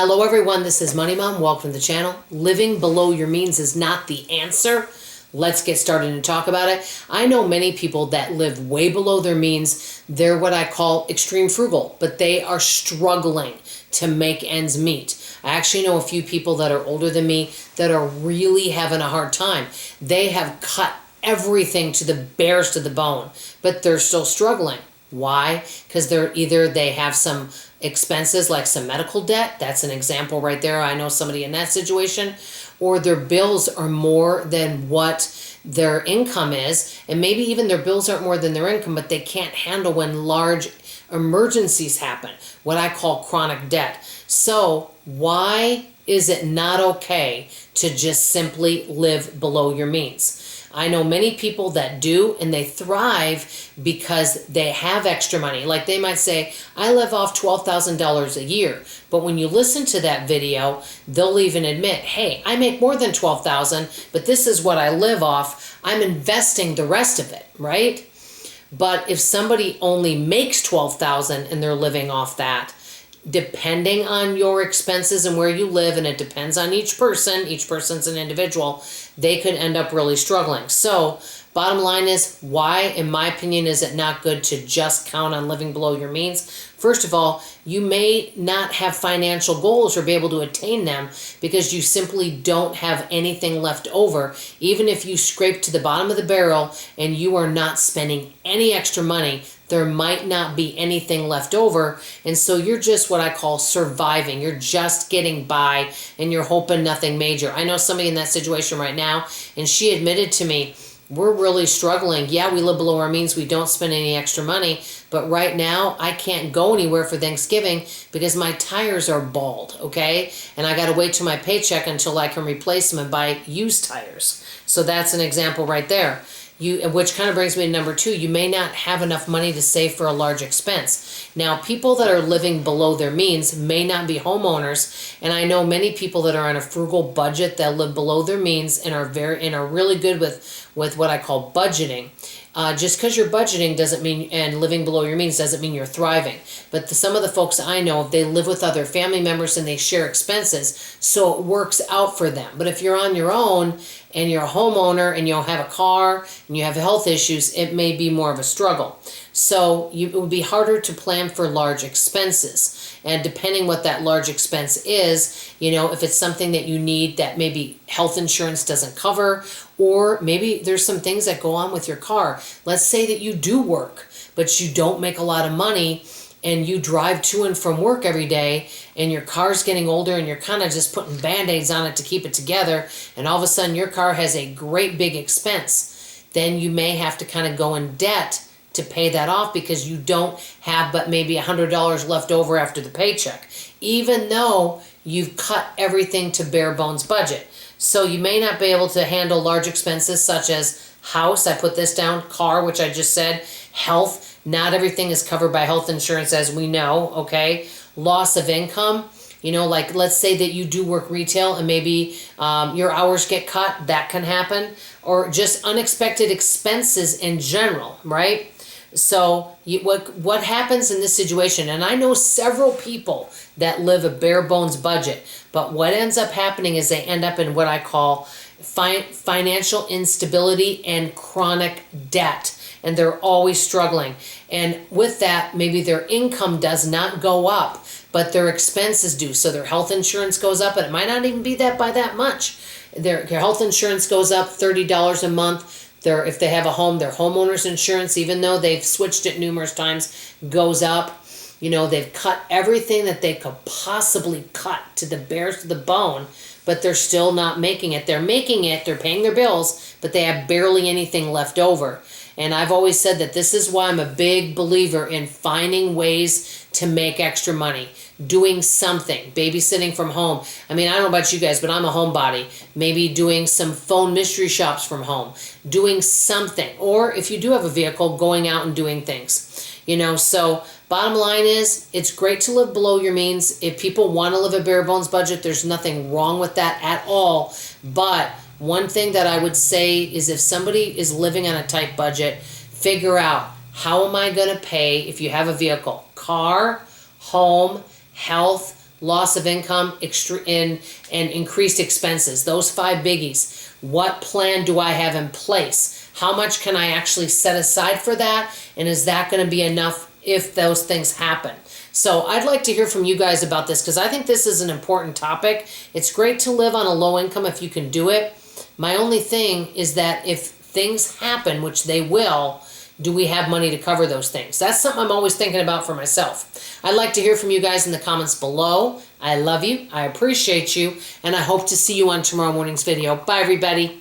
Hello everyone, this is Money Mom. Welcome to the channel. Living below your means is not the answer. Let's get started and talk about it. I know many people that live way below their means. They're what I call extreme frugal, but they are struggling to make ends meet. I actually know a few people that are older than me that are really having a hard time. They have cut everything to the bears to the bone, but they're still struggling. Why? Because they have some expenses like some medical debt. That's an example right there. I know somebody in that situation. Or their bills are more than what their income is. And maybe even their bills aren't more than their income, but they can't handle when large emergencies happen. What I call chronic debt. So why is it not okay to just simply live below your means? I know many people that do, and they thrive because they have extra money. Like they might say, I live off $12,000 a year. But when you listen to that video, they'll even admit, hey, I make more than $12,000, but this is what I live off. I'm investing the rest of it, right? But if somebody only makes $12,000 and they're living off that, depending on your expenses and where you live, and it depends on each person's an individual, they could end up really struggling. So bottom line is, why, in my opinion, is it not good to just count on living below your means? First of all, you may not have financial goals or be able to attain them because you simply don't have anything left over. Even if you scrape to the bottom of the barrel and you are not spending any extra money, there might not be anything left over. And so you're just what I call surviving. You're just getting by and you're hoping nothing major. I know somebody in that situation right now, and she admitted to me, we're really struggling. Yeah, we live below our means. We don't spend any extra money. But right now, I can't go anywhere for Thanksgiving because my tires are bald, okay? And I got to wait till my paycheck until I can replace them and buy used tires. So that's an example right there. Which kind of brings me to number two. You may not have enough money to save for a large expense. Now, people that are living below their means may not be homeowners, and I know many people that are on a frugal budget that live below their means and are really good with what I call budgeting. Just because you're budgeting doesn't mean, and living below your means doesn't mean you're thriving. But some of the folks I know, they live with other family members and they share expenses, so it works out for them. But if you're on your own and you're a homeowner and you don't have a car and you have health issues, it may be more of a struggle. So it would be harder to plan for large expenses. And depending what that large expense is, if it's something that you need that maybe health insurance doesn't cover, or maybe there's some things that go on with your car. Let's say that you do work, but you don't make a lot of money and you drive to and from work every day and your car's getting older and you're kind of just putting Band-Aids on it to keep it together, and all of a sudden your car has a great big expense. Then you may have to kind of go in debt to pay that off because you don't have but maybe $100 left over after the paycheck, even though you've cut everything to bare bones budget. So you may not be able to handle large expenses such as house, I put this down, car, which I just said, health. Not everything is covered by health insurance, as we know, okay? Loss of income, like let's say that you do work retail and maybe your hours get cut, that can happen. Or just unexpected expenses in general, right? So what happens in this situation, and I know several people that live a bare bones budget, but what ends up happening is they end up in what I call financial instability and chronic debt, and they're always struggling. And with that, maybe their income does not go up, but their expenses do. So their health insurance goes up, and it might not even be by that much. Their health insurance goes up $30 a month. If they have a home, their homeowner's insurance, even though they've switched it numerous times, goes up. They've cut everything that they could possibly cut to the bears to the bone, but they're still not making it. They're making it, they're paying their bills, but they have barely anything left over. And I've always said that this is why I'm a big believer in finding ways to make extra money. Doing something, babysitting from home. I mean, I don't know about you guys, but I'm a homebody. Maybe doing some phone mystery shops from home. Doing something. Or if you do have a vehicle, going out and doing things. So bottom line is, it's great to live below your means. If people want to live a bare bones budget, there's nothing wrong with that at all. But one thing that I would say is, if somebody is living on a tight budget, figure out, how am I going to pay if you have a vehicle? Car, home, health, loss of income, and increased expenses. Those 5 biggies. What plan do I have in place? How much can I actually set aside for that? And is that going to be enough if those things happen? So I'd like to hear from you guys about this, because I think this is an important topic. It's great to live on a low income if you can do it. My only thing is that if things happen, which they will, do we have money to cover those things? That's something I'm always thinking about for myself. I'd like to hear from you guys in the comments below. I love you. I appreciate you. And I hope to see you on tomorrow morning's video. Bye, everybody.